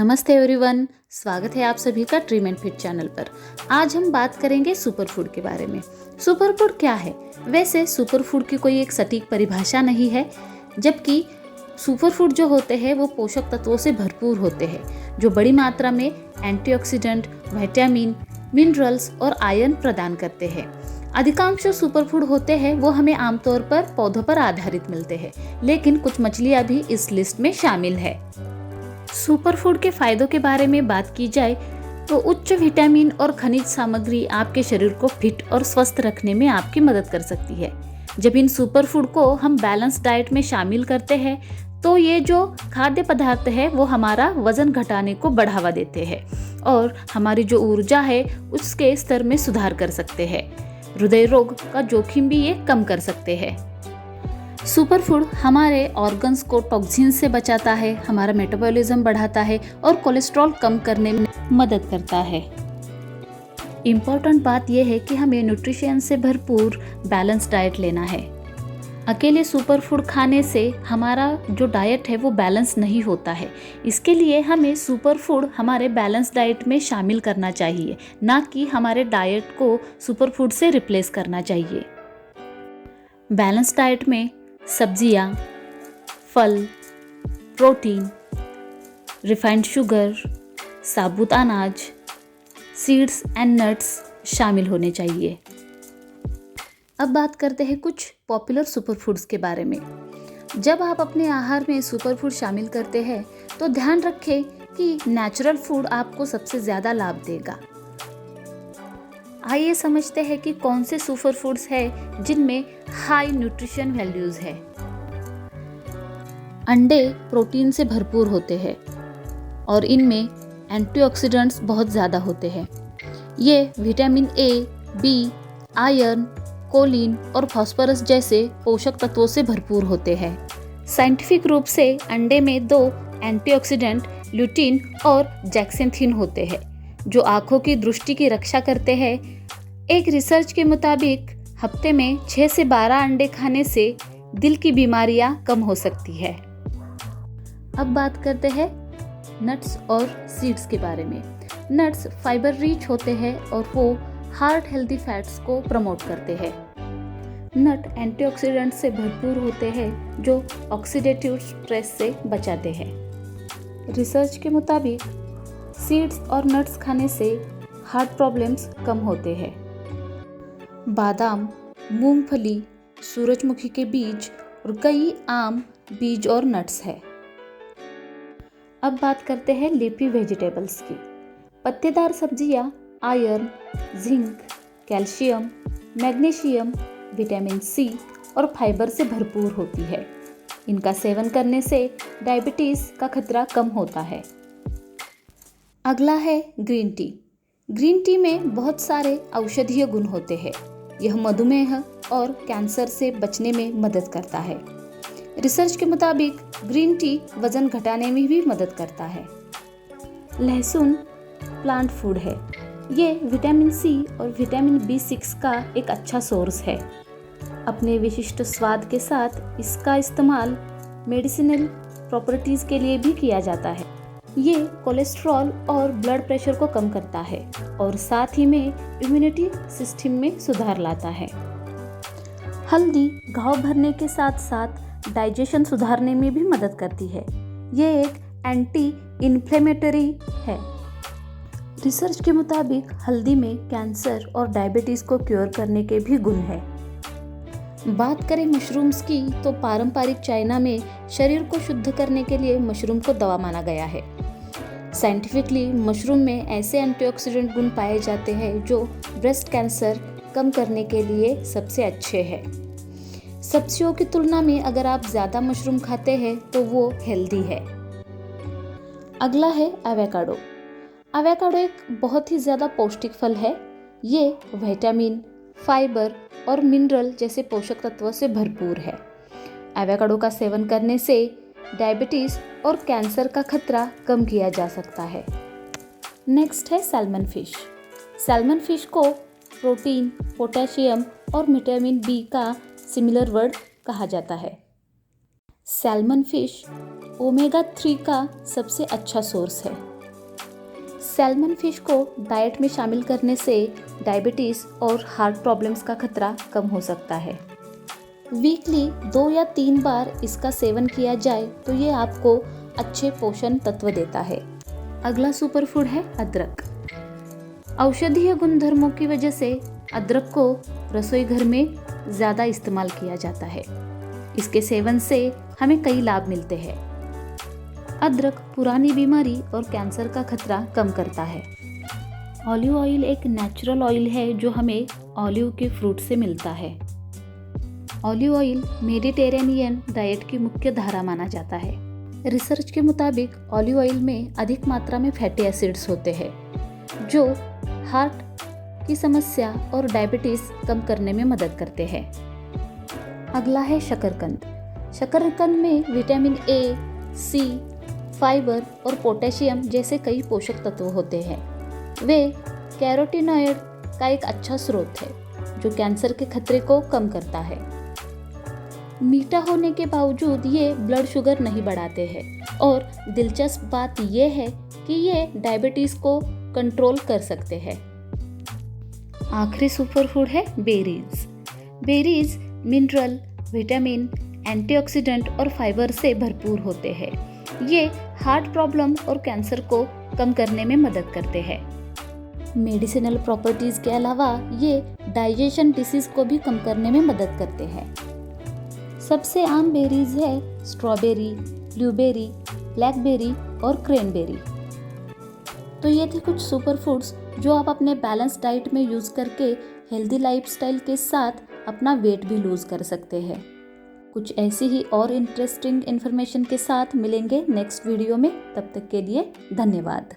नमस्ते एवरीवन, स्वागत है आप सभी का ड्रीम एंड फिट चैनल पर। आज हम बात करेंगे सुपर फूड के बारे में। सुपर फूड क्या है? वैसे सुपर फूड की कोई एक सटीक परिभाषा नहीं है, जबकि सुपर फूड जो होते हैं वो पोषक तत्वों से भरपूर होते हैं, जो बड़ी मात्रा में एंटीऑक्सीडेंट, विटामिन, मिनरल्स और आयरन प्रदान करते हैं। अधिकांश जो सुपर फूड होते हैं वो हमें आमतौर पर पौधों पर आधारित मिलते हैं, लेकिन कुछ मछलियाँ भी इस लिस्ट में शामिल है। सुपर फूड के फायदों के बारे में बात की जाए तो उच्च विटामिन और खनिज सामग्री आपके शरीर को फिट और स्वस्थ रखने में आपकी मदद कर सकती है। जब इन सुपर फूड को हम बैलेंस डाइट में शामिल करते हैं तो ये जो खाद्य पदार्थ है वो हमारा वजन घटाने को बढ़ावा देते हैं और हमारी जो ऊर्जा है उसके स्तर में सुधार कर सकते हैं। हृदय रोग का जोखिम भी ये कम कर सकते हैं। सुपर फूड हमारे ऑर्गन्स को टॉक्सिन से बचाता है, हमारा मेटाबॉलिज्म बढ़ाता है और कोलेस्ट्रॉल कम करने में मदद करता है। इम्पोर्टेंट बात यह है कि हमें न्यूट्रिशन से भरपूर बैलेंस डाइट लेना है। अकेले सुपर फूड खाने से हमारा जो डाइट है वो बैलेंस नहीं होता है। इसके लिए हमें सुपर फूड हमारे बैलेंस डाइट में शामिल करना चाहिए, ना कि हमारे डाइट को सुपर फूड से रिप्लेस करना चाहिए। बैलेंस डाइट में सब्जियां, फल, प्रोटीन, रिफाइंड शुगर, साबुत अनाज, सीड्स एंड नट्स शामिल होने चाहिए। अब बात करते हैं कुछ पॉपुलर सुपर फूड्स के बारे में। जब आप अपने आहार में सुपर फूड शामिल करते हैं तो ध्यान रखें कि नेचुरल फूड आपको सबसे ज़्यादा लाभ देगा। आइए समझते हैं कि कौन से सुपर फूड्स हैं जिनमें हाई न्यूट्रिशन वैल्यूज है। अंडे प्रोटीन से भरपूर होते हैं और इनमें एंटीऑक्सीडेंट्स बहुत ज़्यादा होते हैं। ये vitamin A, B, iron, choline और फास्फोरस जैसे पोषक तत्वों से भरपूर होते हैं। साइंटिफिक रूप से अंडे में 2 एंटीऑक्सीडेंट ल्यूटीन और जैक्सेंथिन होते हैं जो आँखों की दृष्टि की रक्षा करते हैं। एक रिसर्च के मुताबिक हफ्ते में 6 से 12 अंडे खाने से दिल की बीमारियां कम हो सकती है। अब बात करते हैं नट्स और सीड्स के बारे में। नट्स फाइबर रिच होते हैं और वो हार्ट हेल्दी फैट्स को प्रमोट करते हैं। नट एंटीऑक्सीडेंट से भरपूर होते हैं जो ऑक्सीडेटिव स्ट्रेस से बचाते हैं। रिसर्च के मुताबिक सीड्स और नट्स खाने से हार्ट प्रॉब्लम्स कम होते हैं। बादाम, मूंगफली, सूरजमुखी के बीज और कई आम बीज और नट्स हैं। अब बात करते हैं लीफी वेजिटेबल्स की। पत्तेदार सब्जियां iron, zinc, calcium, magnesium, vitamin C और फाइबर से भरपूर होती है। इनका सेवन करने से डायबिटीज़ का खतरा कम होता है। अगला है ग्रीन टी। ग्रीन टी में बहुत सारे औषधीय गुण होते हैं। यह मधुमेह और कैंसर से बचने में मदद करता है। रिसर्च के मुताबिक ग्रीन टी वजन घटाने में भी मदद करता है। लहसुन प्लांट फूड है। ये विटामिन सी और विटामिन B6 का एक अच्छा सोर्स है। अपने विशिष्ट स्वाद के साथ इसका इस्तेमाल मेडिसिनल प्रॉपर्टीज़ के लिए भी किया जाता है। ये कोलेस्ट्रॉल और ब्लड प्रेशर को कम करता है और साथ ही में इम्यूनिटी सिस्टम में सुधार लाता है। हल्दी घाव भरने के साथ साथ डाइजेशन सुधारने में भी मदद करती है। ये एक एंटी इन्फ्लेमेटरी है। रिसर्च के मुताबिक हल्दी में कैंसर और डायबिटीज़ को क्योर करने के भी गुण हैं। बात करें मशरूम्स की तो पारंपरिक चाइना में शरीर को शुद्ध करने के लिए मशरूम को दवा माना गया है। साइंटिफिकली मशरूम में ऐसे एंटीऑक्सीडेंट गुण पाए जाते हैं जो ब्रेस्ट कैंसर कम करने के लिए सबसे अच्छे हैं। सब्जियों की तुलना में अगर आप ज़्यादा मशरूम खाते हैं तो वो हेल्दी है। अगला है एवोकाडो। एवोकाडो एक बहुत ही ज़्यादा पौष्टिक फल है। ये विटामिन, फाइबर और मिनरल जैसे पोषक तत्वों से भरपूर है। एवोकाडो का सेवन करने से डायबिटीज़ और कैंसर का खतरा कम किया जा सकता है। नेक्स्ट है सैल्मन फिश। सैल्मन फिश को प्रोटीन, पोटेशियम और विटामिन B का सिमिलर वर्ड कहा जाता है। सैल्मन फिश ओमेगा 3 का सबसे अच्छा सोर्स है। सैल्मन फिश को डाइट में शामिल करने से डायबिटीज़ और हार्ट प्रॉब्लम्स का खतरा कम हो सकता है। वीकली 2 या 3 बार इसका सेवन किया जाए तो ये आपको अच्छे पोषण तत्व देता है। अगला सुपरफूड है अदरक। औषधीय गुणधर्मों की वजह से अदरक को रसोई घर में ज़्यादा इस्तेमाल किया जाता है। इसके सेवन से हमें कई लाभ मिलते हैं। अदरक पुरानी बीमारी और कैंसर का खतरा कम करता है। ऑलिव ऑयल एक नेचुरल ऑयल है जो हमें ऑलिव के फ्रूट से मिलता है। ऑलिव ऑयल मेडिटेरेनियन डाइट की मुख्य धारा माना जाता है। रिसर्च के मुताबिक ऑलिव ऑयल में अधिक मात्रा में फैटी एसिड्स होते हैं जो हार्ट की समस्या और डायबिटीज़ कम करने में मदद करते हैं। अगला है शकरकंद। शकरकंद में विटामिन ए, सी, फाइबर और पोटेशियम जैसे कई पोषक तत्व होते हैं। वे कैरोटीनॉइड का एक अच्छा स्रोत है जो कैंसर के खतरे को कम करता है। मीठा होने के बावजूद ये ब्लड शुगर नहीं बढ़ाते हैं और दिलचस्प बात यह है कि ये डायबिटीज़ को कंट्रोल कर सकते हैं। आखिरी सुपरफूड है berries. Berries mineral, vitamin, antioxidant और फाइबर से भरपूर होते हैं। ये हार्ट प्रॉब्लम और कैंसर को कम करने में मदद करते हैं। मेडिसिनल प्रॉपर्टीज़ के अलावा ये डाइजेशन डिसीज़ को भी कम करने में मदद करते हैं। सबसे आम बेरीज है स्ट्रॉबेरी, ब्लूबेरी, ब्लैकबेरी और क्रैनबेरी। तो ये थे कुछ सुपर फूड्स जो आप अपने बैलेंस डाइट में यूज़ करके हेल्दी लाइफस्टाइल के साथ अपना वेट भी लूज़ कर सकते हैं। कुछ ऐसी ही और इंटरेस्टिंग इन्फॉर्मेशन के साथ मिलेंगे नेक्स्ट वीडियो में। तब तक के लिए धन्यवाद।